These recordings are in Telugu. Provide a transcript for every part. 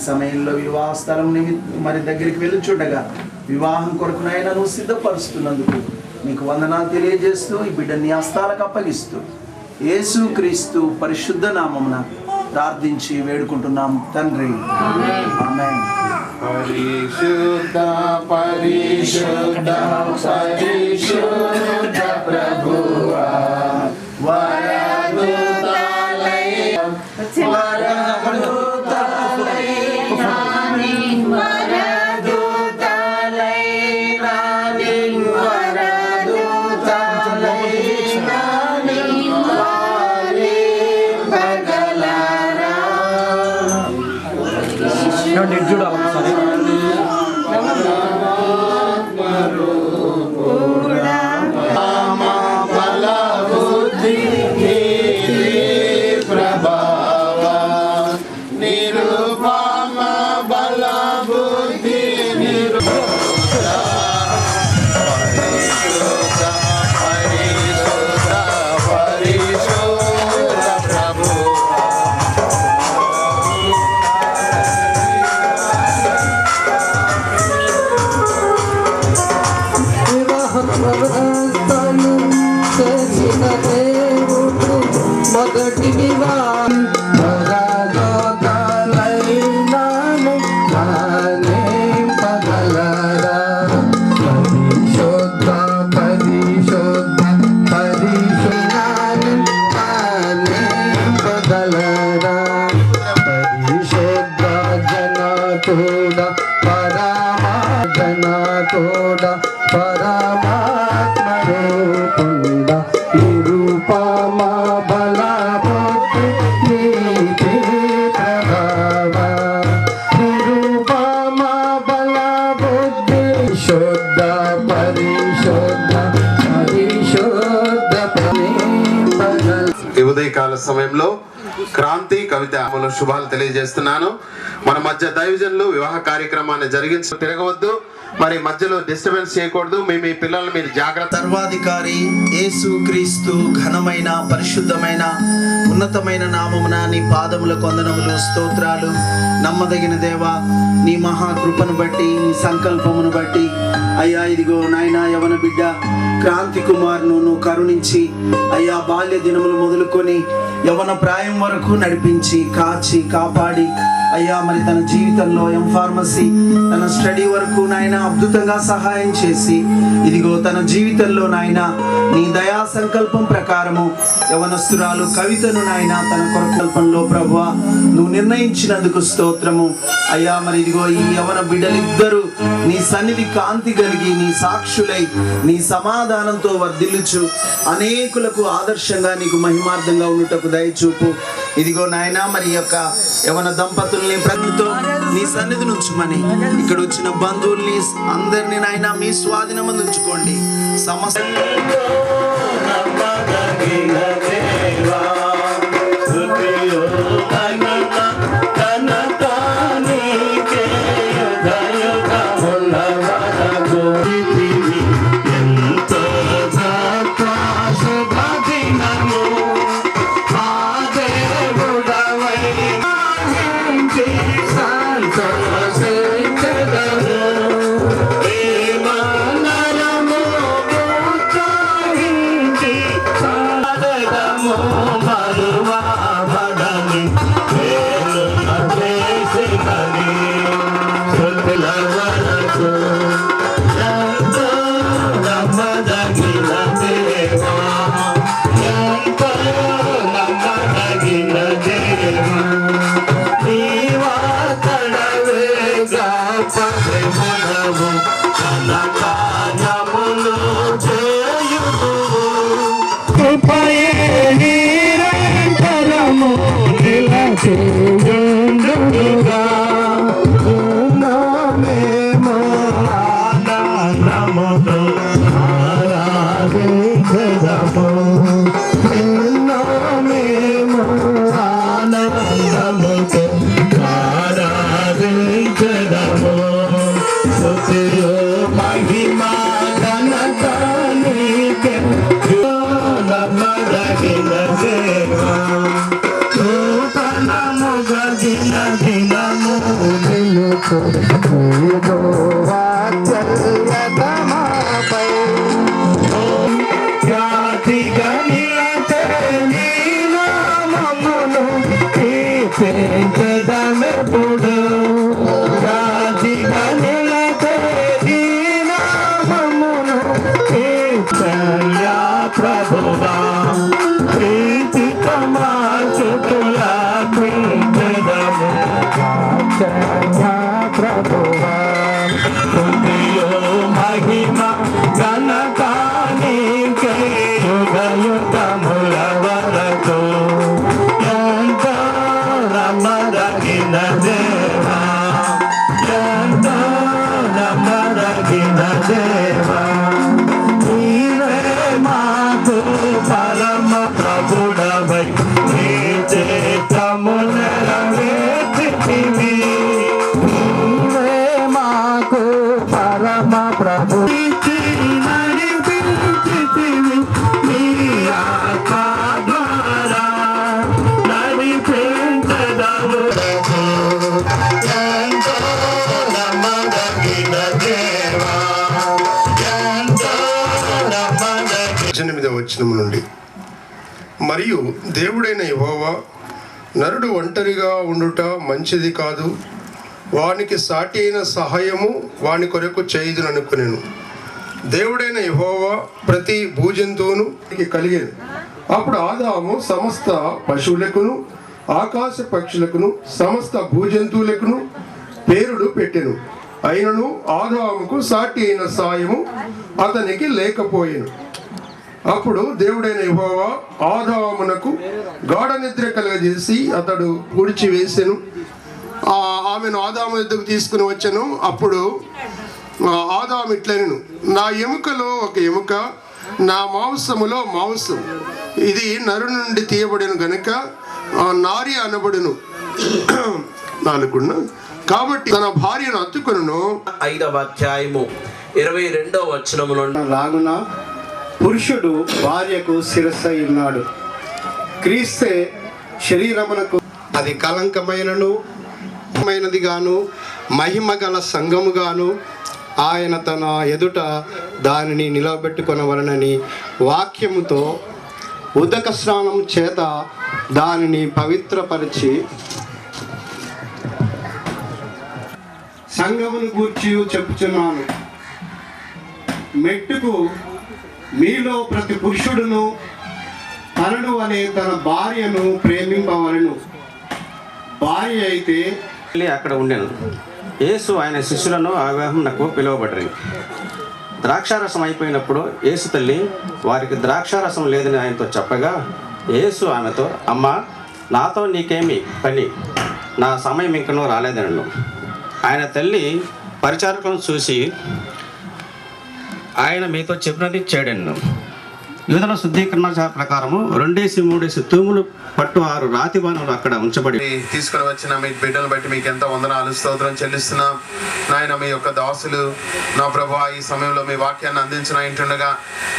సమయంలో వివాహ స్థలం మరి దగ్గరికి వెళ్ళుచుండగా వివాహం కొరకు నాయన నువ్వు సిద్ధపరుస్తున్నందుకు నీకు వందనాలు తెలియజేస్తూ ఈ బిడ్డని హస్తాలకు అప్పగిస్తూ యేసుక్రీస్తు పరిశుద్ధ నామమున ప్రార్థించి వేడుకుంటున్నాం తండ్రి. ఆమేన్. పరిశుద్ధ పరిశుద్ధ పరిశుద్ధ ప్రభువా ఉదయకాల సమయంలో క్రాంతి కవిత శుభాలు తెలియజేస్తున్నాను. మన మధ్య దైవజనులు వివాహ కార్యక్రమాన్ని జరిగించి తిరగవద్దు, మరి మధ్యలో డిస్టర్బెన్స్ చేయకూడదు. మీ పిల్లల్ని మీరు జాగ్రత్త. సర్వాధికారి యేసుక్రీస్తు ఘనమైన పరిశుద్ధమైన ఉన్నతమైన నామమున నీ పాదములకు వందనములు, స్తోత్రాలు. నమ్మదగిన దేవా, నీ మహాకృపను బట్టి, నీ సంకల్పమును బట్టి అయ్యా, ఇదిగో నాయనా యవన బిడ్డ క్రాంతి కుమార్ను నువ్వు కరుణించి అయ్యా, బాల్య దినములు మొదలుకొని యవన ప్రాయం వరకు నడిపించి కాచి కాపాడి అయ్యా, మరి తన జీవితంలో ఫార్మసీ తన స్టడీ వరకు నాయన అద్భుతంగా సహాయం చేసి ఇదిగో తన జీవితంలో నాయన నీ దయా సంకల్పం ప్రకారము యవనస్తురాలు కవితను నాయన తన కొరకల్పంలో ప్రభువా నువ్వు నిర్ణయించినందుకు స్తోత్రము అయ్యా. మరి ఇదిగో ఈ యవన బిడ్డలిద్దరూ నీ సన్నిధి కాంతి కలిగి నీ సాక్షులై నీ సమాధానంతో వర్ధిల్లుచు అనేకులకు ఆదర్శంగా నీకు మహిమార్థంగా ఉండుటకు దయచూపు. ఇదిగో నాయన మరి యొక్క యవన దంపతుల్ని ప్రభుతో నీ సన్నిధి నుంచుమని ఇక్కడ వచ్చిన బంధువుల్ని అందరినీ నాయన మీ స్వాధీనమందు ఉంచుకోండి. సమస్త జాతి గణిత పెంచెదమెప్పుడు రాజిగా నిలచేది నామమును కీర్తన్యా ప్రభువా ప్రీతి కమాసుతుల పెంచెదము కీర్తన్యా ప్రభువా స్తుతియో మహిమ ఘనతానికే యుగయుగముల వరకు ఎంతో నమ్మదగిన దేవా ఎంతో నమ్మదగిన దేవా నీవే మాకు పరమ ప్రభుడవై నీ చిత్తము నెరవేర్చితివి నీవే మాకు పరమ ప్రభు నడిపించితివి నీ ఆత్మ ద్వారా నడిపించదవు ఎంతో నమ్మదగిన దేవా ఎంతో నమ్మదగిన 8వ వచనము నుండి మరియు దేవుడైన యెహోవా నరుడు ఒంటరిగా ఉండుట మంచిది కాదు, వానికి సాటి అయిన సహాయము వాని కొరకు చేయుదుననుకునేను. దేవుడైన యెహోవా ప్రతి భూజంతువును కలిగేది. అప్పుడు ఆదాము సమస్త పశువులకును ఆకాశ పక్షులకును సమస్త భూజంతువులకును పేరుడు పెట్టెను. అయినను ఆదాముకు సాటి అయిన సాయము అతనికి లేకపోయెను. అప్పుడు దేవుడైన యెహోవా ఆదామునకు గాఢ నిద్ర కలుగజేసి అతడు పూడ్చివేసెను. ఆమెను ఆదాము ఎద్దుకు తీసుకుని వచ్చాను. అప్పుడు ఆదాము ఇట్లనెను, నా ఎముకలో ఒక ఎముక, నా మాంసములో మాంసం, ఇది నరు నుండి తీయబడిన గనుక నారి అనబడును. 4 కాబట్టి తన భార్యను అత్తుకొనును. 5వ అధ్యాయము 22వ వచనములో లాగున పురుషుడు భార్యకు శిరస్సై ఉన్నాడు. క్రీస్తే శరీరమునకు అది కలంకమైనను గాను మహిమ గల సంఘముగాను ఆయన తన ఎదుట దానిని నిలబెట్టుకొనవలనని వాక్యముతో ఉదక స్నానం చేత దానిని పవిత్రపరిచి సంఘమును గూర్చి చెప్పుచున్నాను. మెట్టుకు మీలో ప్రతి పురుషుడును తనను అనే తన భార్యను ప్రేమింపవలను. భార్య అయితే అక్కడ ఉండెను. యేసు ఆయన శిష్యులను ఆ వివాహమునకు పిలువబడ్డారు. ద్రాక్షారసం అయిపోయినప్పుడు యేసు తల్లి వారికి ద్రాక్షారసం లేదని ఆయనతో చెప్పగా యేసు ఆమెతో, అమ్మా, నాతో నీకేమి పని, నా సమయం ఇంకనూ రాలేదనను. ఆయన తల్లి పరిచారకులను చూసి, ఆయన మీతో చెప్పినది చేయడను. యూదుల శుద్ధీకరణ ప్రకారము 2-3 తూములు పట్టు 6 రాతి బాణములు అక్కడ ఉంచబడి తీసుకుని వచ్చిన మీ బిడ్డలు బట్టి మీకు ఎంతో వందనాలు స్తోత్రం చెల్లిస్తున్నాం. నాయన మీ యొక్క దాసులు నా ప్రభువా ఈ సమయంలో మీ వాక్యాన్ని అందించిన ఇంటుండగా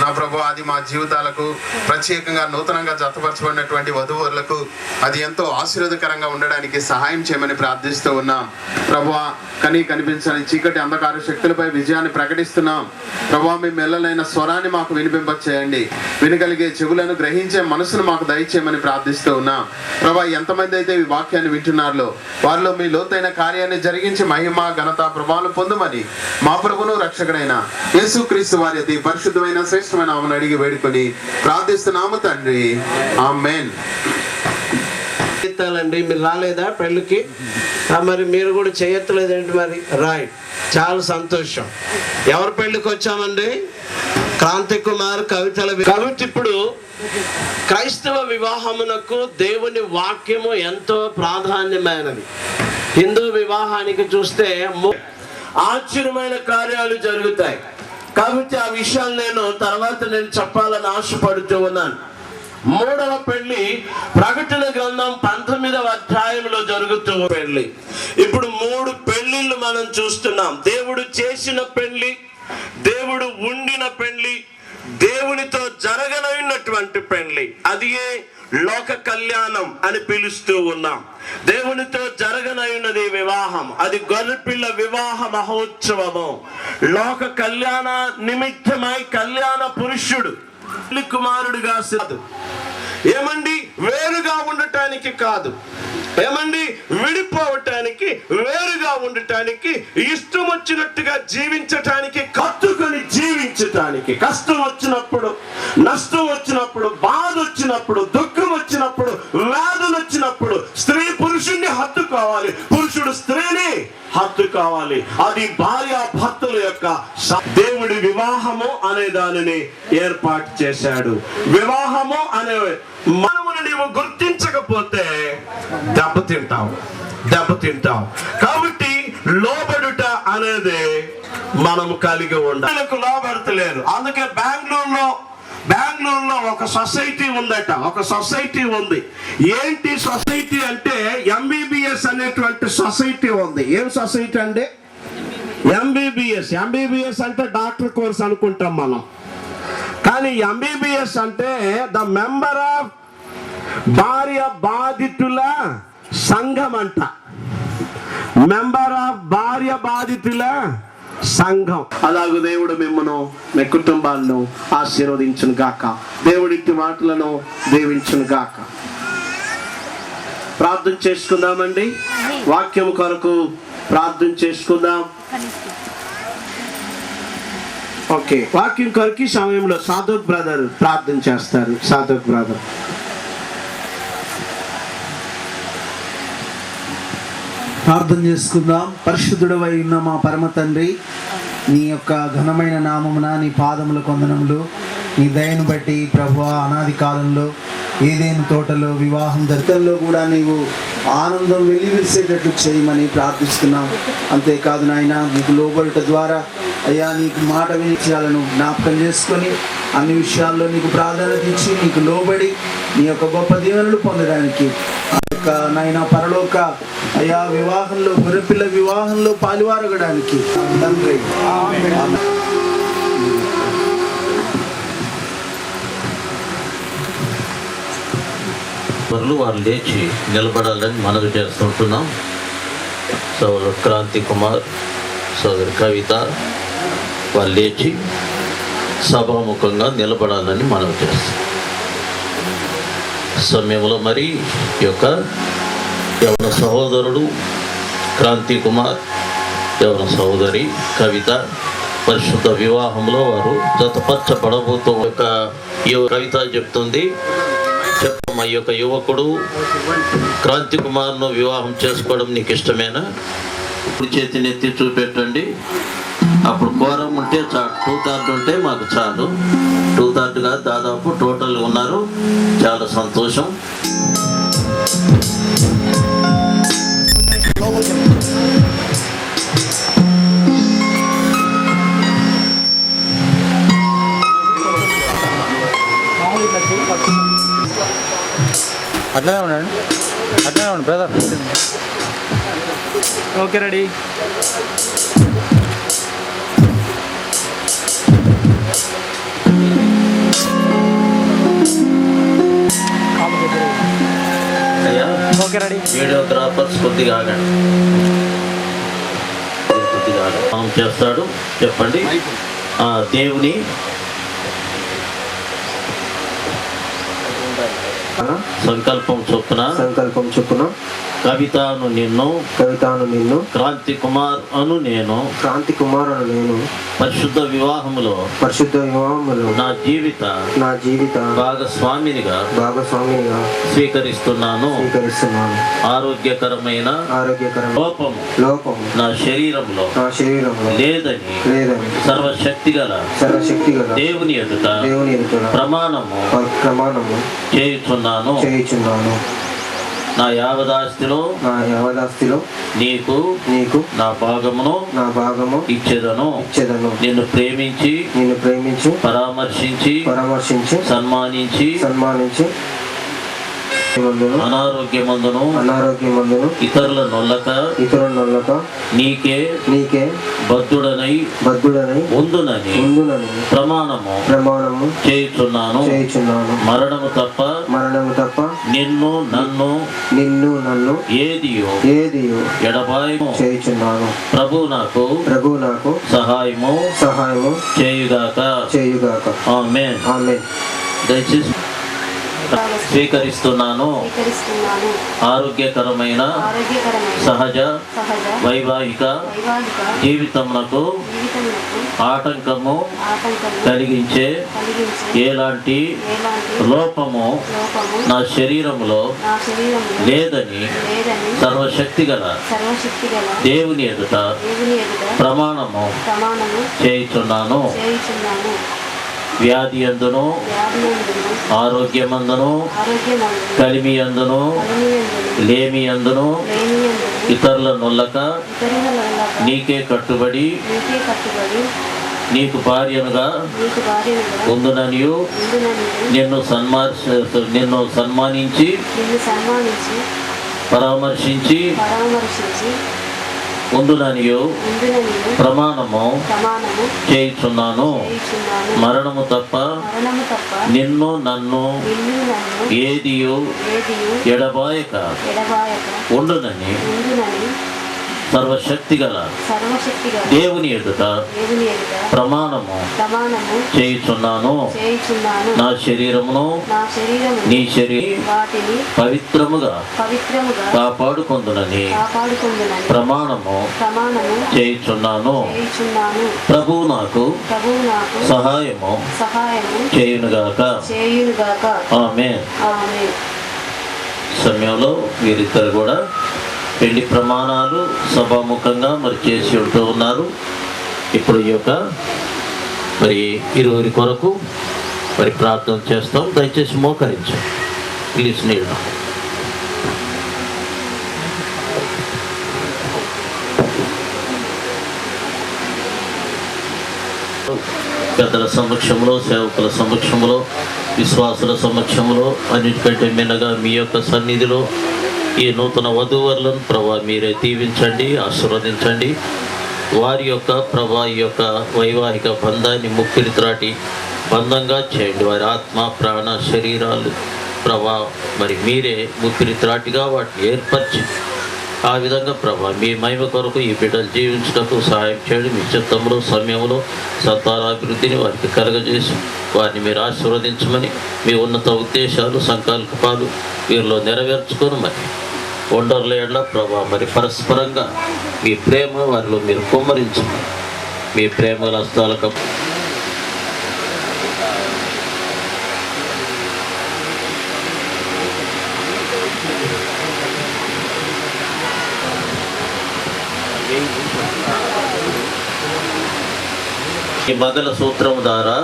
నా ప్రభువా అది మా జీవితాలకు ప్రత్యేకంగా నూతనంగా జతపరచబడినటువంటి వధువులకు అది ఎంతో ఆశీర్వాదకరంగా ఉండడానికి సహాయం చేయమని ప్రార్థిస్తూ ఉన్నాం. ప్రభువా కనిపించని చీకటి అంధకార శక్తులపై విజయాన్ని ప్రకటిస్తున్నాం. ప్రభువా మీ మెల్లలైన స్వరాన్ని మాకు వినిపింపచేయండి. వినగలిగే చెవులను గ్రహించే మనసును మాకు దయచేయమని ప్రార్థిస్తూ ఉన్నాం. ప్రభా ఎంతమంది అయితే ఈ వాక్యాన్ని వింటున్నారో వారిలో మీ లోతైన కార్యాన్ని జరిగించి మహిమ ఘనత ప్రభావాలు పొందమని మా ప్రభువును రక్షకుడైన యేసుక్రీస్తు వారి అతి పరిశుద్ధమైన శ్రేష్టమైన నామమున అడిగి వేడుకొని ప్రార్థిస్తున్నాము తండ్రి, ఆమేన్. అండి మీరు రాలేదా పెళ్ళికి? మరి మీరు కూడా చేయట్లేదండి. మరి రైట్, చాలా సంతోషం. ఎవరి పెళ్ళికి వచ్చామండి? క్రాంతి కుమార్ కవితల. కాబట్టి ఇప్పుడు క్రైస్తవ వివాహమునకు దేవుని వాక్యము ఎంతో ప్రాధాన్యమైనది. హిందూ వివాహానికి చూస్తే ఆశ్చర్యమైన కార్యాలు జరుగుతాయి. కాబట్టి ఆ విషయాలు నేను చెప్పాలని ఆశపడుతూ ఉన్నాను. 3వ పెళ్లి ప్రకటన గ్రంథం 19వ అధ్యాయంలో జరుగుతూ పెళ్లి. ఇప్పుడు 3 పెళ్లిళ్ళు మనం చూస్తున్నాం. దేవుడు చేసిన పెళ్లి, దేవుడు ఉండిన పెళ్లి, దేవునితో జరగనైనటువంటి పెళ్లి. అది లోక కళ్యాణం అని పిలుస్తూ ఉన్నాం. దేవునితో జరగనైనది వివాహం, అది గొర్రెపిల్ల వివాహ మహోత్సవము. లోక కళ్యాణ నిమిత్తమై కళ్యాణ పురుషుడు కుమారుడిగా ఏమండి వేరుగా ఉండటానికి కాదు. ఏమండి, విడిపోవటానికి, వేరుగా ఉండటానికి, ఇష్టం వచ్చినట్టుగా జీవించటానికి, కత్తుకొని జీవించటానికి, కష్టం వచ్చినప్పుడు, నష్టం వచ్చినప్పుడు, బాధ వచ్చినప్పుడు, దుఃఖం వచ్చినప్పుడు, వ్యాధులు వచ్చినప్పుడు స్త్రీ పురుషుణ్ణి హత్తుకోవాలి, పురుషుడు స్త్రీని హత్తుకోవాలి. అది భార్య భర్తల యొక్క దేవుడి వివాహము అనే దానిని ఏర్పాటు చేశాడు. వివాహము అనే మనమును నీవు గుర్తించకపోతే దెబ్బతింటావు. కాబట్టి లోబడుట అనేది మనము కలిగి ఉండాలి. లోబడతలేరు. అందుకే బెంగళూరులో ఒక సొసైటీ ఉందట. ఒక సొసైటీ ఉంది. ఏంటి సొసైటీ అంటే ఎంబీబీఎస్ అనేటువంటి సొసైటీ ఉంది. ఏం సొసైటీ అంటే ఎంబీబీఎస్ అంటే డాక్టర్ కోర్స్ అనుకుంటాం మనం. కానీ ఎంబీబీఎస్ అంటే ద మెంబర్ ఆఫ్ భార్య బాధితుల సంఘం అంట. మెంబర్ ఆఫ్ భార్య బాధితుల సంఘం. అలాగే దేవుడు మిమ్మను, మీ కుటుంబాలను ఆశీర్వదించును గాక. దేవుడి మాటలను దీవించును గాక. ప్రార్థన చేసుకుందామండి. వాక్యం కొరకు ప్రార్థన చేసుకుందాం. ఓకే, వాక్యం కొరకు ఈ సమయంలో సాధుక్ బ్రదర్ ప్రార్థన చేస్తారు. సాధుక్ బ్రదర్. ప్రార్థన చేసుకుందాం. పరిశుద్ధుడవై ఉన్న మా పరమ తండ్రి, నీ యొక్క ఘనమైన నామమున నీ పాదముల కొందనములు, నీ దయను బట్టి ప్రభువా, అనాది కాలంలో ఏదేను తోటలో వివాహం దర్శనంలో కూడా నీవు ఆనందం వెల్లివిరిసేటట్లు చేయమని ప్రార్థిస్తున్నాం. అంతేకాదు నాయన, నీకు లోబడుట ద్వారా అయ్యా నీకు మాట విషయాలను జ్ఞాపకం చేసుకొని అన్ని విషయాల్లో నీకు ప్రాధాన్యత ఇచ్చి నీకు లోబడి నీ యొక్క గొప్ప దీవెనలు పొందడానికి నాయన పరలోక అయ్యా వివాహంలో, గొర్రెపిల్ల వివాహంలో పాలువారగడానికి తండ్రి. వారు లేచి నిలబడాలని మనవి చేస్తుంటున్నాం. సోదరు క్రాంతి కుమార్, సోదరు కవిత వారు లేచి సభాముఖంగా నిలబడాలని మనవి చేస్తాం. సమయంలో మరి ఈ యొక్క యవన సహోదరుడు క్రాంతి కుమార్, యవన సహోదరి కవిత పరిశుద్ధ వివాహంలో వారు జతపరచబడబోతూ కవిత చెప్తుంది. చెప్పమ్మా, ఈ యొక్క యువకుడు క్రాంతి కుమార్ను వివాహం చేసుకోవడం నీకు ఇష్టమేనా? ఇప్పుడు చేతిని ఎత్తి చూపెట్టండి. అప్పుడు కోరం ఉంటే చాలు, 2/3 ఉంటే మాకు చాలు. 2/3 కాదు, దాదాపు టోటల్ ఉన్నారు. చాలా సంతోషం. అట్లనే ఉండండి brother. Okay, ready. Okay, ready. Videographers కొద్దిగా ఆగండి. మనం చేస్తాడు, చెప్పండి. దేవుని సంకల్పం చొప్పున కవితను నిన్ను క్రాంతి కుమార్ అను నేను పరిశుద్ధ వివాహములో నా జీవిత భాగస్వామినిగా స్వీకరిస్తున్నాను. ఆరోగ్యకరమైన లోపము నా శరీరంలో లేదని సర్వశక్తి గల దేవుని ఎదుట ప్రమాణము చేయుచున్నాను. నా యావదాస్తిలో నీకు నా భాగమును ఇచ్చేదను. నిన్ను ప్రేమించి పరామర్శించి సన్మానించి అనారోగ్యమందును ఇతరుల నొల్లక నీకే బద్ధుడనై ఉందునని ప్రమాణము చేయుచున్నాను. మరణము తప్ప నిన్ను నన్ను ఏదియో ఎడబాయము చేయుచున్నాను. ప్రభు నాకు సహాయము చేయుగాక. ఆమేన్. దయచేసి స్వీకరిస్తున్నాను. ఆరోగ్యకరమైన సహజ వైవాహిక జీవితమునకు ఆటంకము కలిగించే ఎలాంటి లోపము నా శరీరములో లేదని సర్వశక్తిగల దేవుని ఎదుట ప్రమాణము చేయుచున్నాను. వ్యాధి అందును ఆరోగ్యమందును కలిమి అందును లేమి అందును ఇతరుల నొల్లక నీకే కట్టుబడి నీకు భార్యనుగా ఉందుననియు నిన్ను సన్మానించి పరామర్శించి ఉందుననియు ప్రమాణము చేయుచున్నాను. మరణము తప్ప నిన్ను నన్ను ఏదియు ఎడబాయక ఉండునని సర్వశక్తిగల దేవుని ఎదుట ప్రమాణము చేయుచున్నాను. నా శరీరమును నీ శరీరం పవిత్రముగా కాపాడుకొందునని ప్రమాణము చేయుచున్నాను. ప్రభువు నాకు సహాయము చేయునుగాక. ఆమేన్. సమయంలో వీరిద్దరు కూడా పెళ్లి ప్రమాణాలు సభాముఖంగా మరి చేసి ఉంటూ ఉన్నారు. ఇప్పుడు ఈ యొక్క మరి ఇరువురి కొరకు మరి ప్రార్థన చేస్తాం. దయచేసి మోకరించాం. ప్లీజ్ నీళ్ళు. పెద్దల సమక్షంలో, సేవకుల సమక్షంలో, విశ్వాసుల సమక్షంలో, అన్నిటికంటే మిన్నగా మీ యొక్క సన్నిధిలో ఈ నూతన వధూవరులను ప్రభా మీరే దీవించండి, ఆశీర్వదించండి. వారి యొక్క ప్రభా ఈ యొక్క వైవాహిక బంధాన్ని ముక్కిరి త్రాటి బంధంగా చేయండి. వారి ఆత్మ ప్రాణ శరీరాలు ప్రభా మరి మీరే ముక్కిరి త్రాటిగా వాటిని ఏర్పరిచి ఆ విధంగా ప్రభా మీ మహిమ కొరకు ఈ బిడ్డలు జీవించడానికి సహాయం చేయండి. మీ చిత్తంలో సమయంలో సంతానాభివృద్ధిని వారికి కలగజేసి వారిని మీరు ఆశీర్వదించమని మీ ఉన్నత ఉద్దేశాలు సంకల్పాలు వీరిలో నెరవేర్చుకొని మరి వండర్ల ఏళ్ళ ప్రభా మరి పరస్పరంగా మీ ప్రేమ వారిలో మీరు కుమ్మరించమని మీ ప్రేమ హస్తాలకు ఈ మంగళసూత్రం ద్వారా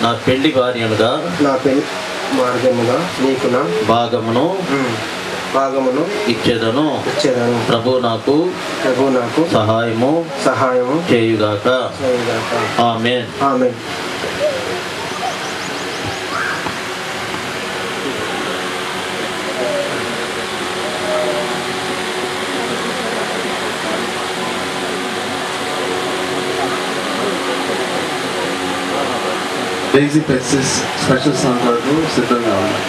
నా పెళ్లి భార్యనుగా నీకు భాగమును ఇచ్చేదను. ప్రభు నాకు సహాయము చేయుగాక. ఆమేన్. డైజీ పెన్సిల్స్ స్పెషల్ సాంగ్ వరకు సిద్ధంగా ఉన్నాయి.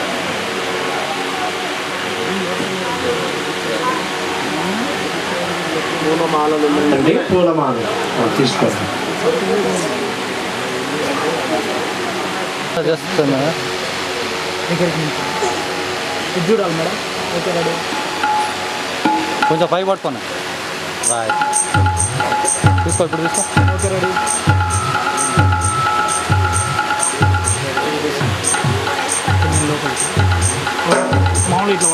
పూలమాల తీసుకోండి. చూడాలి మేడం. Okay ready. కొంచెం పై పట్టుకోండి. రైట్. తీసుకో, ఇప్పుడు తీసుకో. Okay ready. మామూలు ఇట్లా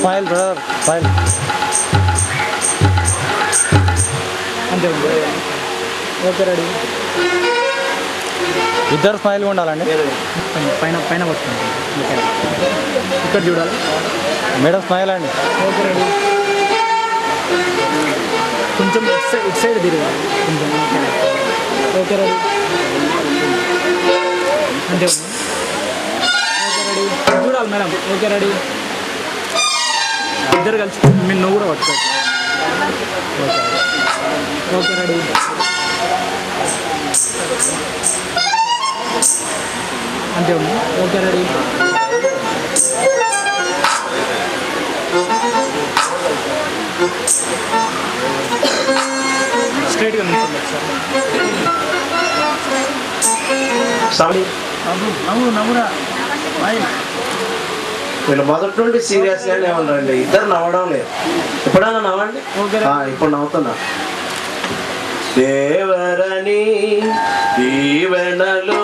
స్మైల్ బ్రదర్, స్మైల్. అంతే. Okay ready. ఇద్దరు స్మైల్గా ఉండాలండి. పైన పైన వస్తుంది. ఇక్కడ చూడాలి మేడం. స్మైల్ అండి. Okay ready. కొంచెం ఇటు సైడ్ తిరగాలి కొంచెం. Okay ready. అంతే. Okay ready. చూడాలి మేడం. Okay ready. ఇద్దరు కలిసి మీరు నువ్వు కూడా పట్టుకోవచ్చు. ఓకే. Okay ready. అంతే ఉంది. Okay ready. స్ట్రైట్గా నిల్చోండి సార్. వీళ్ళు మొదటి నుండి సీరియస్గానే ఉండండి, ఇద్దరు నవ్వడం లేదు. ఎప్పుడైనా నవ్వండి. ఇప్పుడు నవ్వుతున్నా. దేవరని దీవెనలు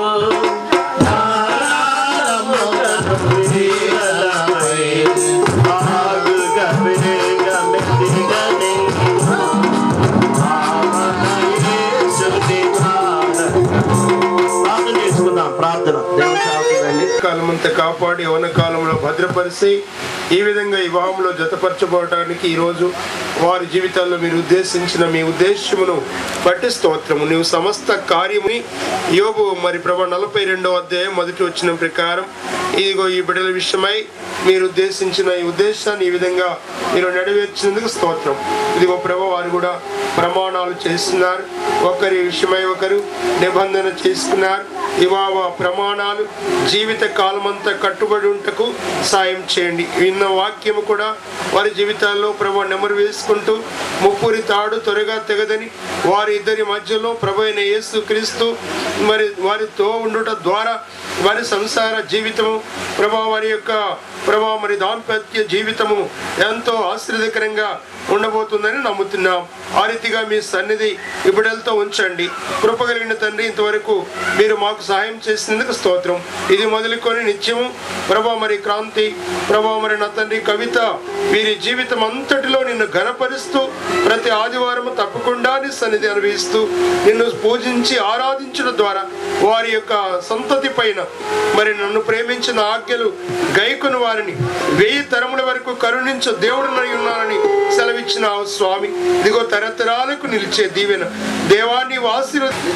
కాలమంతా కాపాడి యవన కాలంలో భద్రపరిచి ఈ విధంగా వివాహంలో జతపరచబడటానికి ఈరోజు వారి జీవితాల్లో మీరు ఉద్దేశించిన మీ ఉద్దేశమును బట్టి స్తోత్రము. నీవు సమస్త కార్యముని యోబు మరి ప్రభు 42వ అధ్యాయం మొదటి వచ్చిన ప్రకారం ఇదిగో ఈ బిడ్డల విషయమై మీరు ఉద్దేశించిన ఈ ఉద్దేశాన్ని ఈ విధంగా మీరు నెరవేర్చినందుకు స్తోత్రం. ఇదిగో ప్రభు వారు కూడా ప్రమాణాలు చేస్తున్నారు, ఒకరి విషయమై ఒకరు నిబంధన చేసుకున్నారు. వివాహ ప్రమాణాలు జీవిత కాలమంతా కట్టుబడి ఉంటకు సాయం చేయండి. విన్న వాక్యము కూడా వారి జీవితాల్లో ప్రభు నెమరు వేసుకుంటూ ముప్పురి తాడు త్వరగా తెగదని వారి ఇద్దరి మధ్యలో ప్రభు అయిన యేసు క్రీస్తు మరి వారితో ఉండుట ద్వారా వారి సంసార జీవితము ప్రభా వారి యొక్క ప్రభా మరి దాంపత్య జీవితము ఎంతో ఆశ్చర్యకరంగా ఉండబోతుందని నమ్ముతున్నాం. ఆ రీతిగా మీ సన్నిధి ఇప్పుడెళ్తూ ఉంచండి. కృపగలిగిన తండ్రి, ఇంతవరకు మీరు మాకు సహాయం చేసినందుకు స్తోత్రం. ఇది మొదలుకొని నిత్యము ప్రభా మరి క్రాంతి ప్రభా మరి నా తండ్రి కవిత వీరి జీవితం అంతటిలో నిన్ను ఘనపరుస్తూ ప్రతి ఆదివారం తప్పకుండా నీ సన్నిధి అనుభవిస్తూ నిన్ను పూజించి ఆరాధించడం ద్వారా వారి యొక్క సంతతి పైన మరి నన్ను ప్రేమించిన ఆజ్ఞలు గైకుని వారిని 1000 తరముల వరకు కరుణించు దేవుడునై ఉన్నానని సెలవిచ్చిన స్వామి. ఇదిగో తరతరాలకు నిలిచే దీవెన దేవాన్ని ఆశీర్వదించు.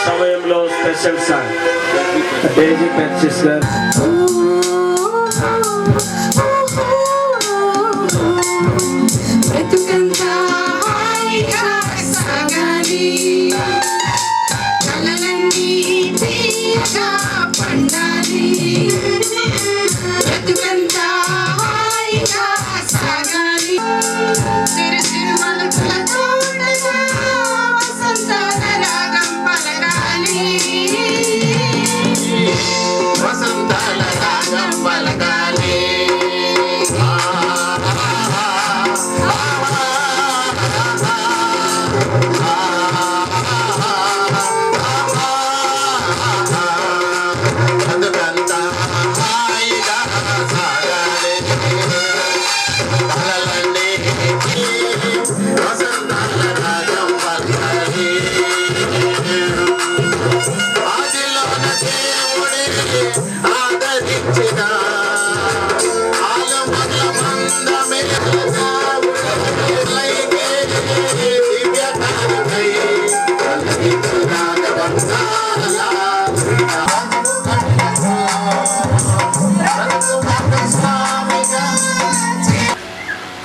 సమయంలో స్పెషల్ సాంగ్ డేజీ పెర్సిస్ గారు. వసంతాల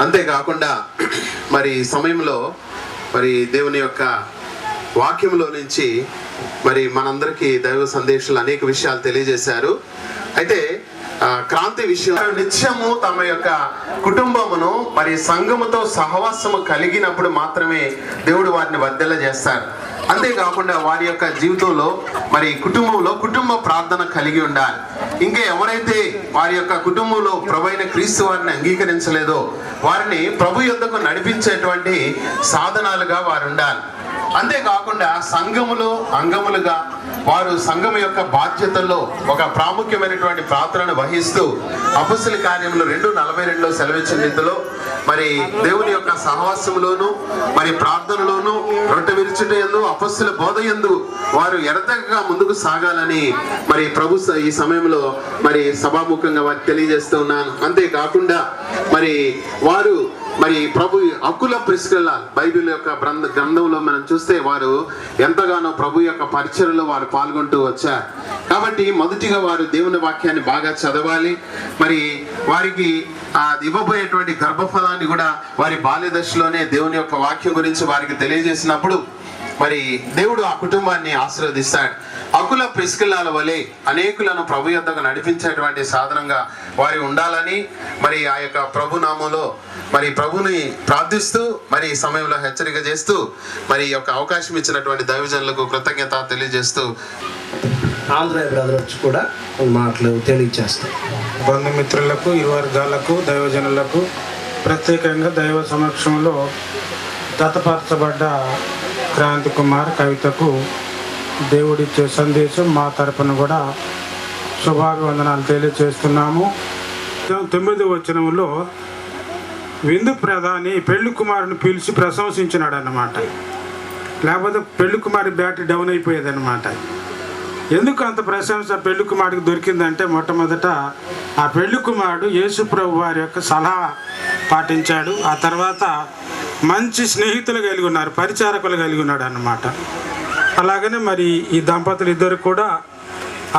అంతేకాకుండా మరి ఈ సమయంలో మరి దేవుని యొక్క వాక్యంలో నుంచి మరి మనందరికీ దైవ సందేశాలు అనేక విషయాలు తెలియజేశారు. అయితే క్రాంతి విషయం నిత్యము తమ యొక్క కుటుంబమును మరి సంఘముతో సహవాసము కలిగినప్పుడు మాత్రమే దేవుడు వారిని వర్ధెల చేస్తారు. అంతేకాకుండా వారి యొక్క జీవితంలో మరి కుటుంబంలో కుటుంబ ప్రార్థన కలిగి ఉండాలి. ఇంకా ఎవరైతే వారి యొక్క కుటుంబంలో ప్రభు అయిన క్రీస్తు వారిని అంగీకరించలేదో వారిని ప్రభు యొద్దకు నడిపించేటువంటి సాధనాలుగా వారు ఉండాలి. అంతేకాకుండా సంఘములో అంగములుగా వారు సంఘం యొక్క బాధ్యతల్లో ఒక ప్రాముఖ్యమైనటువంటి పాత్రను వహిస్తూ అపొస్తలుల కార్యములు 2:42 సెలవిచ్చిన రీతిలో మరి దేవుని యొక్క సహవాసములోను మరి ప్రార్థనలోను రొట్టె విరుచుటయందు అపొస్తలుల బోధయందు వారు ఎడతెగక ముందుకు సాగాలని మరి ప్రభు ఈ సమయంలో మరి సభాముఖంగా వారికి తెలియజేస్తూ ఉన్నాను. అంతేకాకుండా మరి వారు మరి ప్రభు అకుల ప్రిస్కిల్ల బైబిల్ యొక్క గ్రంథంలో మనం చూస్తే వారు ఎంతగానో ప్రభు యొక్క పరిచర్యలో వారు పాల్గొంటూ వచ్చారు. కాబట్టి మొదటిగా వారు దేవుని వాక్యాన్ని బాగా చదవాలి. మరి వారికి ఇవ్వబోయేటువంటి గర్భఫలాన్ని కూడా వారి బాల్య దశలోనే దేవుని యొక్క వాక్యం గురించి వారికి తెలియజేసినప్పుడు మరి దేవుడు ఆ కుటుంబాన్ని ఆశీర్వదిస్తాడు. అకుల ప్రిస్కిల్లాల వలె అనేకులను ప్రభు యొద్దకు నడిపించేటువంటి సాధనంగా వారి ఉండాలని మరి ఆ యొక్క ప్రభు నామంలో మరి ప్రభుని ప్రార్థిస్తూ మరి ఈ సమయంలో హెచ్చరిక చేస్తూ మరి యొక్క అవకాశం ఇచ్చినటువంటి దైవజనులకు కృతజ్ఞత తెలియజేస్తూ ఆంధ్ర బ్రదర్ వచ్చి కూడా మాటలు తెలియజేస్తాం. బంధుమిత్రులకు ఇరు వర్గాలకు దైవజనులకు ప్రత్యేకంగా దైవ సమక్షంలో దత్తపరచబడ్డ క్రాంతి కుమార్ కవితకు దేవుడిచ్చే సందేశం మా తరపున కూడా శుభాభివందనాలు తెలియజేస్తున్నాము. 9వ వచనంలో విందు ప్రధాని పెళ్లి కుమారుని పిలిచి ప్రశంసించినాడు అన్నమాట. లేకపోతే పెళ్లి కుమారి బ్యాటరీ డౌన్ అయిపోయేది అన్నమాట. ఎందుకు అంత ప్రశంస పెళ్లి కుమారుడికి దొరికిందంటే మొట్టమొదట ఆ పెళ్లి కుమారుడు యేసు ప్రభు వారి యొక్క సలహా పాటించాడు. ఆ తర్వాత మంచి స్నేహితులు కలిగి ఉన్నారు, పరిచారకులు కలిగి ఉన్నాడు అన్నమాట. అలాగనే మరి ఈ దంపతులు ఇద్దరు కూడా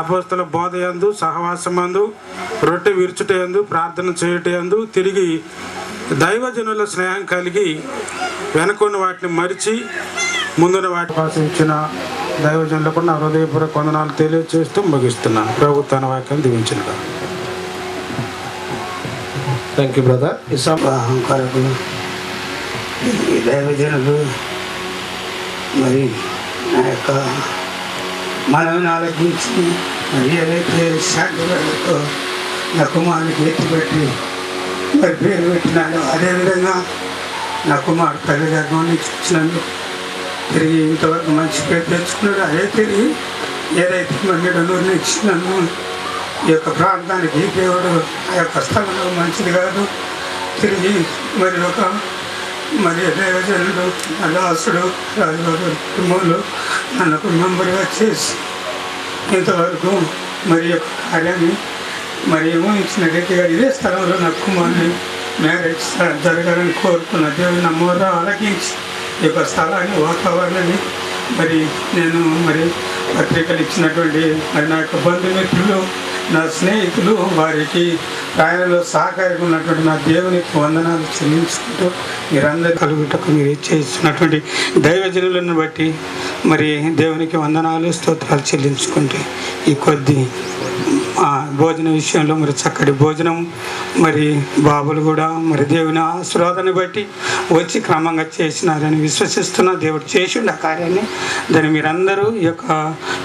అపొస్తలుల బోధయందు సహవాసమందు రొట్టె విరుచుటయందు ప్రార్థన చేయుటయందు తిరిగి దైవజనుల స్నేహం కలిగి వెనుకున్న వాటిని మరిచి ముందున్న వాటి కోసం ఇచ్చిన దైవజనులకు నా హృదయపూర్వక వందనాలు తెలియజేస్తూ ముగిస్తున్నాను. ప్రభు తన వాక్యం దీవించినగా. Thank you brother. వివాహం కొరకు ఈ దైవజనులు మరి నా యొక్క మనవిని ఆలోచించి మరి ఏదైతే శాంతితో నా కుమారునికి ఎత్తిపెట్టి మరి పేరు పెట్టినాడు, అదేవిధంగా నా కుమారుడు తల్లి గర్భం నుంచి వచ్చినందుకు తిరిగి ఇంతవరకు మంచి పేరు తెచ్చుకున్నాడు. అదే తిరిగి ఏదైతే మరి నూరు ఇచ్చినాను ఈ యొక్క ప్రాంతానికి దేవుడు ఆ యొక్క స్థలంలో మంచిది కాదు. తిరిగి మరి ఒక మరి దైవజనుడు దాసుడు రాజుగారు కుటుంబంలో నన్ను మెంబర్గా చేసి ఇంతవరకు మరి యొక్క కార్యాన్ని మరి ఊహించిన రీతిగా ఇదే స్థలంలో నా కుమారుని మ్యారేజ్ జరగాలని కోరుకున్న దేవుని నమ్మోరా ఆలకించి ఈ యొక్క స్థలాన్ని వాతావరణాన్ని మరి నేను మరి పత్రికలు ఇచ్చినటువంటి మరి నా యొక్క బంధుమిత్రులు నా స్నేహితులు వారికి ఆయనలో సహకారిగా ఉన్నటువంటి నా దేవునికి వందనాలు చెల్లించుకుంటూ మీరందరూ కలుగుటకు మీరు ఇచ్చేస్తున్నటువంటి దైవజనులను బట్టి మరి దేవునికి వందనాలు స్తోత్రాలు చెల్లించుకుంటూ ఈ కొద్ది భోజన విషయంలో మరి చక్కటి భోజనం మరి బాబులు కూడా మరి దేవుని ఆశీర్వాదాన్ని బట్టి వచ్చి క్రమంగా చేసినారని విశ్వసిస్తున్న దేవుడు చేసిండు ఆ కార్యాన్ని. దాన్ని మీరందరూ ఈ యొక్క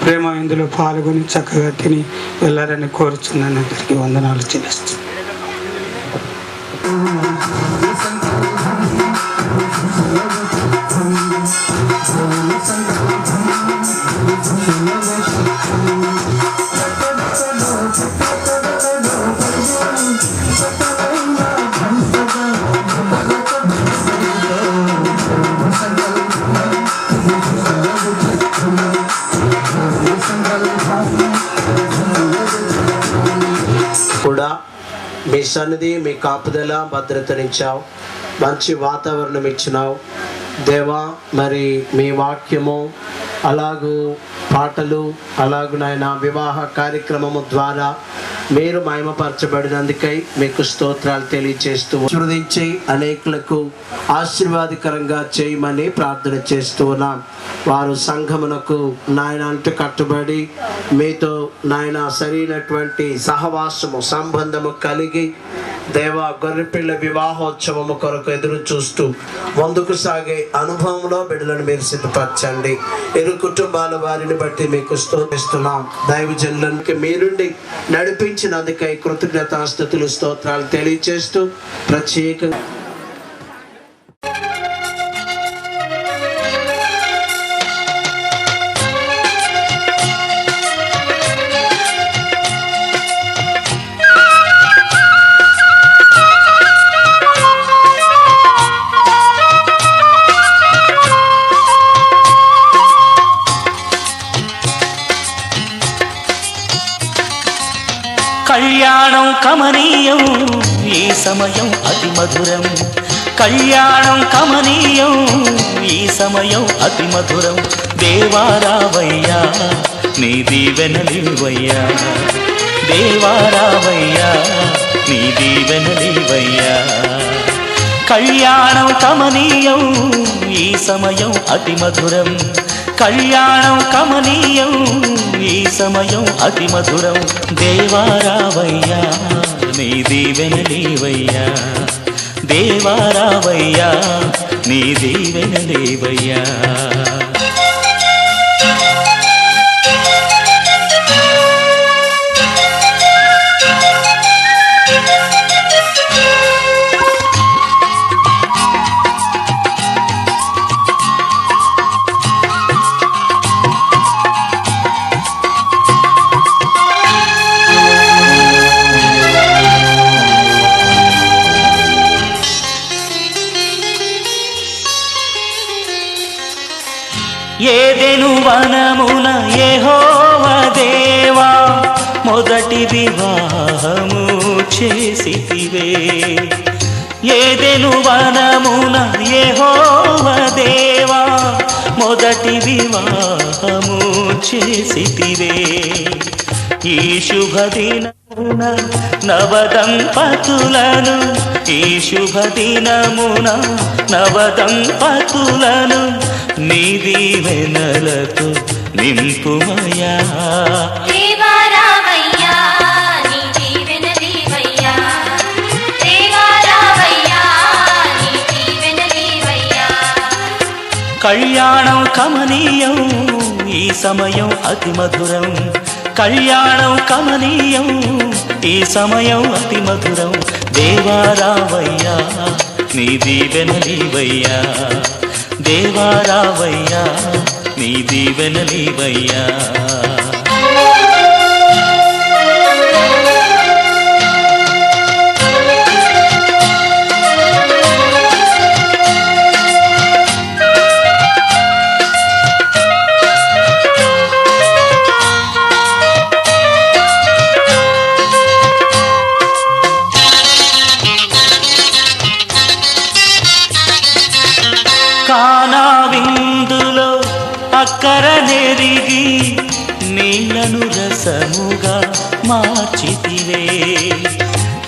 ప్రేమ ఇందులో పాల్గొని చక్కగా తిని వెళ్ళారని కోరుచున్నాను. అందరికీ వందనాలు చెల్లిస్తున్నాను. కూడా మీ సన్నిధి మీ కాపుదల భద్రతనిచ్చావు, మంచి వాతావరణం ఇచ్చినావు దేవా. మరి మీ వాక్యము అలాగూ పాటలు అలాగు నాయన వివాహ కార్యక్రమము ద్వారా మీరు మహిమపరచబడినందుకై మీకు స్తోత్రాలు తెలియజేస్తూ ఆశీర్వదించి అనేకులకు ఆశీర్వాదకరంగా చేయమని ప్రార్థన చేస్తూ ఉన్నాం. వారు సంఘమునకు నాయన అంటూ కట్టుబడి మీతో నాయన సరైనటువంటి సహవాసము సంబంధము కలిగి దేవా గొర్రెపిల్ల వివాహోత్సవము కొరకు ఎదురు చూస్తూ ముందుకు సాగే అనుభవంలో బిడ్డలను మీరు సిద్ధపరచండి. ఇరు కుటుంబాల వారిని బట్టి మీకు స్తుతిస్తున్నాం. దైవజనులకి మీరుండి నడిపించినందుకై కృతజ్ఞతాస్తుతులు స్తోత్రాలు తెలియజేస్తూ ప్రత్యేకంగా కళ్యాణం కమనీయం ఈ సమయం అతి మధురం. కళ్యాణం కమనీయం ఈ సమయం అతి మధురం. దేవారావయ్యా నీ దీవెనలివయ్యా, దేవారావయ్యా నీ దీవెనలివయ్యా. కళ్యాణం కమనీయం ఈ సమయం అతి మధురం. కళ్యాణం కమనీయం ఈ సమయం అతి మధురం. దేవారావయ్యా నీ దీవెనలివయ్యా, దేవారావయ్యా నీ దీవెనలివయ్యా. ఏదెను వనమున యెహోవా దేవా మొదటి వివాహము చేసితివే. ఏదెను వనమున యెహోవా దేవా మొదటి వివాహము చేసితివే. ఈ శుభదినమున నవదంపతులను, ఈ శుభదినమున నవదంపతులను నీ దీవెనలతో నింపుమయా. దేవారావయ్యా నీ దీవెనలివయ్యా, దేవారావయ్యా నీ దీవెనలివయ్యా. కళ్యాణం కమనీయం ఈ సమయం అతి మధురం. కళ్యాణం కమనీయం ఈ సమయం అతి మధురం. దేవారావయ్యా నీ దీవెనలివయ్యా, దేవారావయ్యా నీ దీవెనలివయ్యా. కానా విందులో అక్కర నెరిగి నీళ్లను రసముగా మార్చితివే.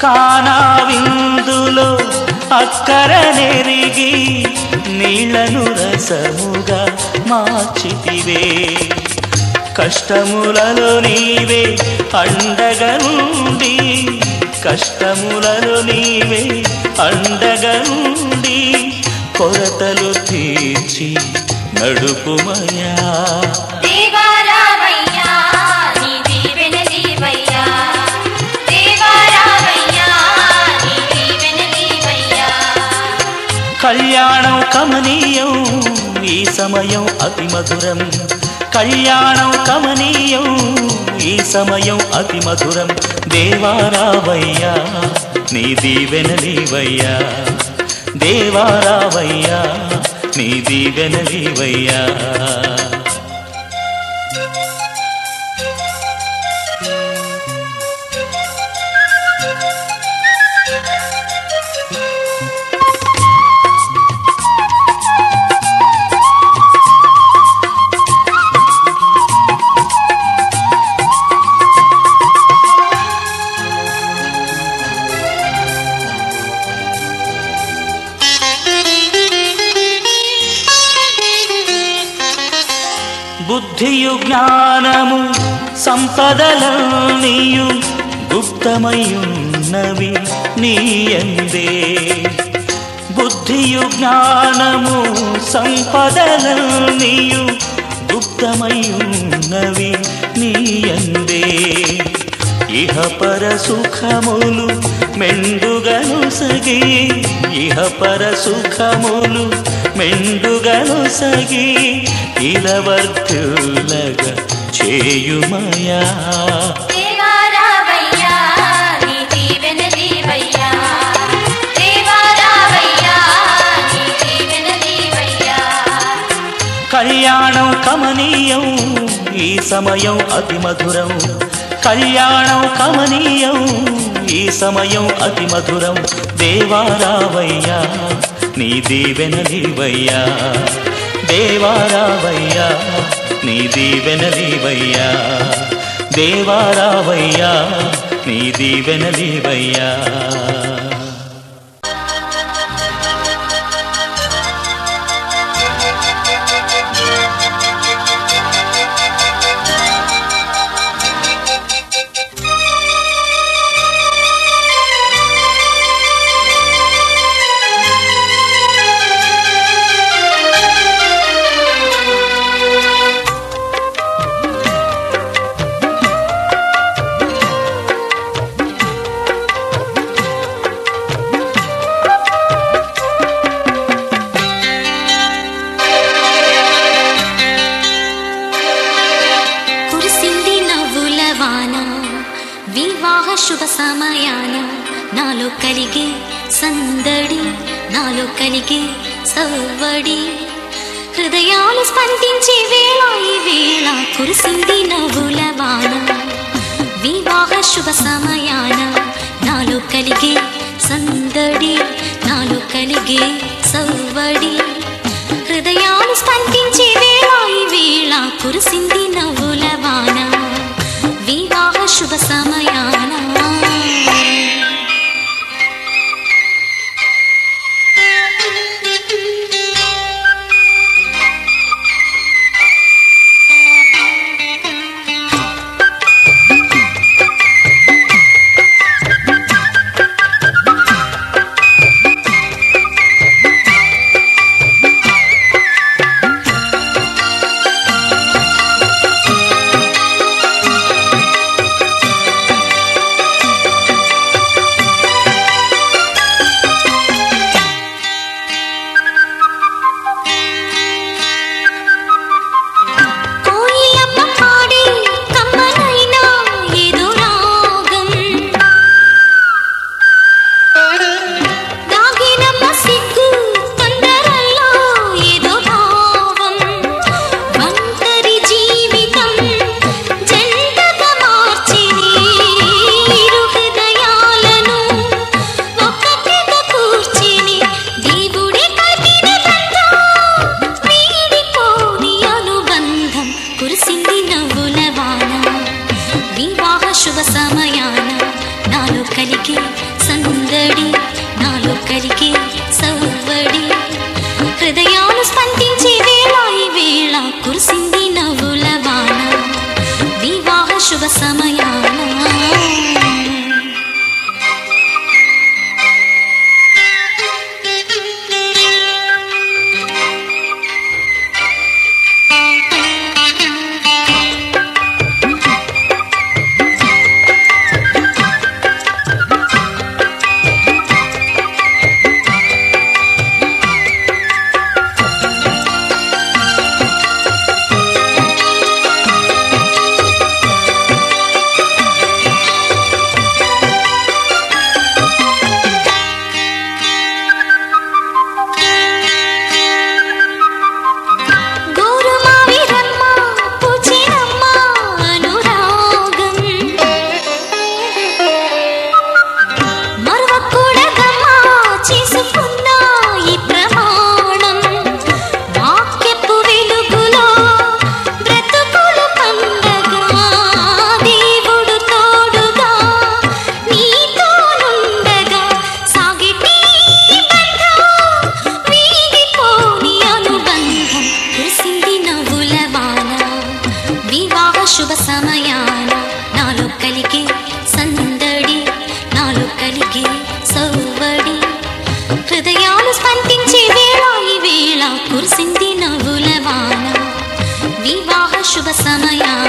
కానా విందులో అక్కర నెరిగి నీళ్లను రసముగా మార్చితివే. కష్టములలో నీవే అండగా నుండి, కష్టములలో నీవే అండగా నుండి కొరతలు తీర్చి నడుపుమయా. దేవారావయ్యా నీ దీవెనలివయ్యా, దేవారావయ్యా నీ దీవెనలివయ్యా. కళ్యాణం కమనీయం ఈ సమయం అతి మధురం. కళ్యాణం కమనీయం ఈ సమయం అతి మధురం. దేవారావయ్యా నీ దీవెనలివయ్యా, దేవారావయ్యా నీ దీవెనలివయ్యా. బుద్ధియు జ్ఞానము సంపదలన్నీయు గుప్తమయున్నవి నీయందే. బుద్ధియు జ్ఞానము సంపదలన్నీయు గుప్తమయున్నవి నీయందే. ఇహ పర సుఖములు మెండుగను సగి, ఇహ పర సుఖములు మెండుగను సగి, ఇలవర్తులగ చేయుమయా. దేవా రావయ్యా నీ దీవెనలీవయ్యా. దేవా రావయ్యా నీ దీవెనలీవయ్యా. కళ్యాణం కమనీయం ఈ సమయం అతి మధురం. కళ్యాణం కమనీయం ఈ సమయం అతి మధురం. దేవా రావయ్యా నీ దీవెనలీవయ్యా. దేవా రావయ్యా నీ దీవెనలీవయ్యా. దేవా రావయ్యా నీ దీవెనలీవయ్యా. కురిసింది నవ్వుల వాన వివాహ శుభ సమయాన, నాలో కలిగే సందడి, నాలో కలిగే సవ్వడి, హృదయాలు స్పందించే వేళ ఈ వేళ. కురిసింది నవ్వుల వాన వివాహ శుభ సమయాన, నాలో కలిగే సందడి, నాలో కలిగే సవ్వడి, హృదయాలు స్పందించే వేళ ఈ వేళ. కురిసింది నవ్వుల వాన వివాహ శుభ సమయాన. సమయాన నాలో కలిగే సందడి, నాలో కలిగే సవ్వడి, హృదయాలు స్పందించే వేళ ఈ వేళ కురిసింది నవ్వుల వాన వివాహ శుభ సమయాన.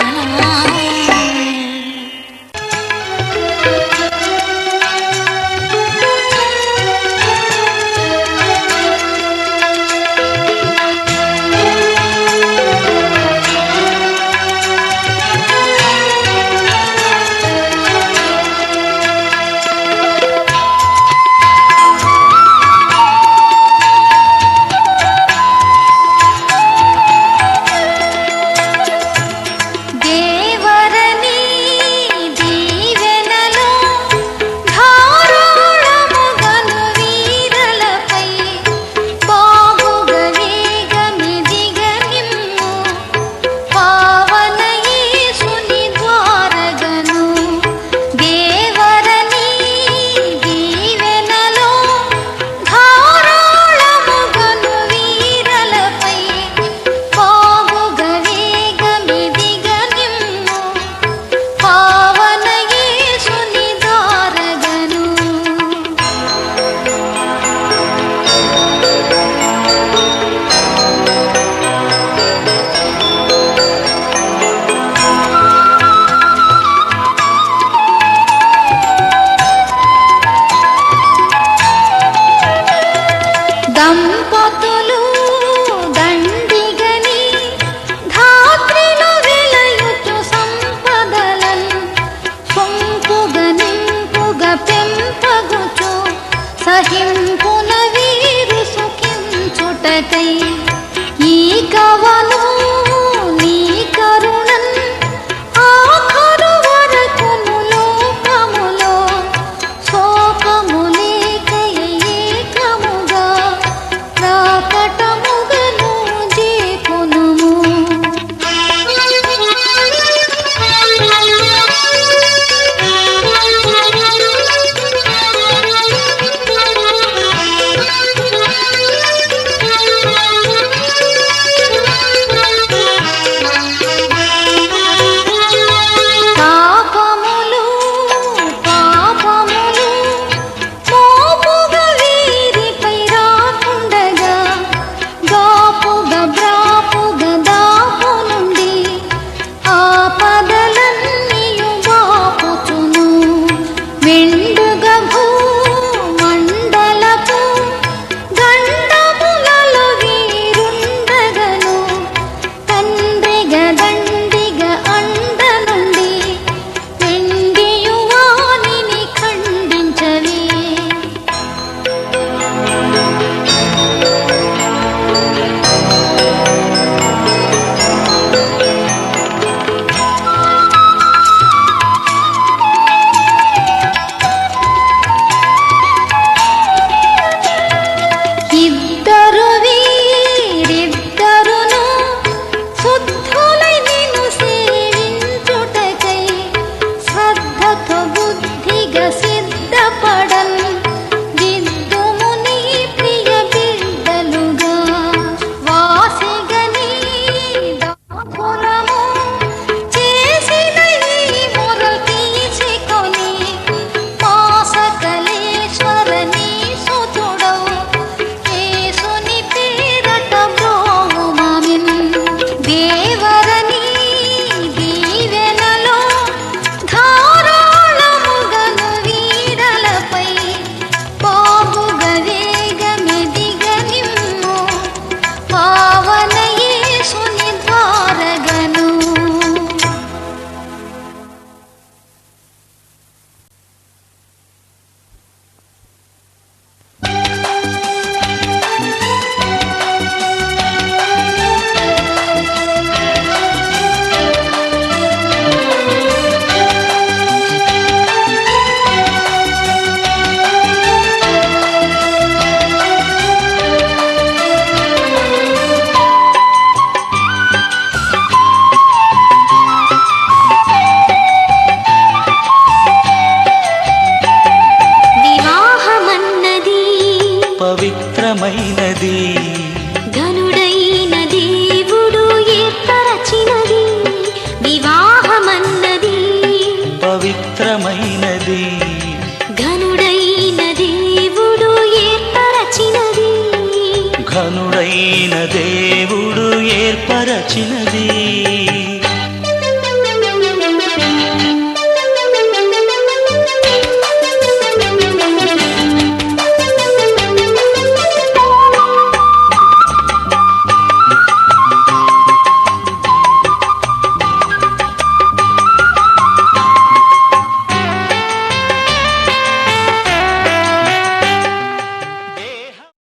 పవిత్రమైనది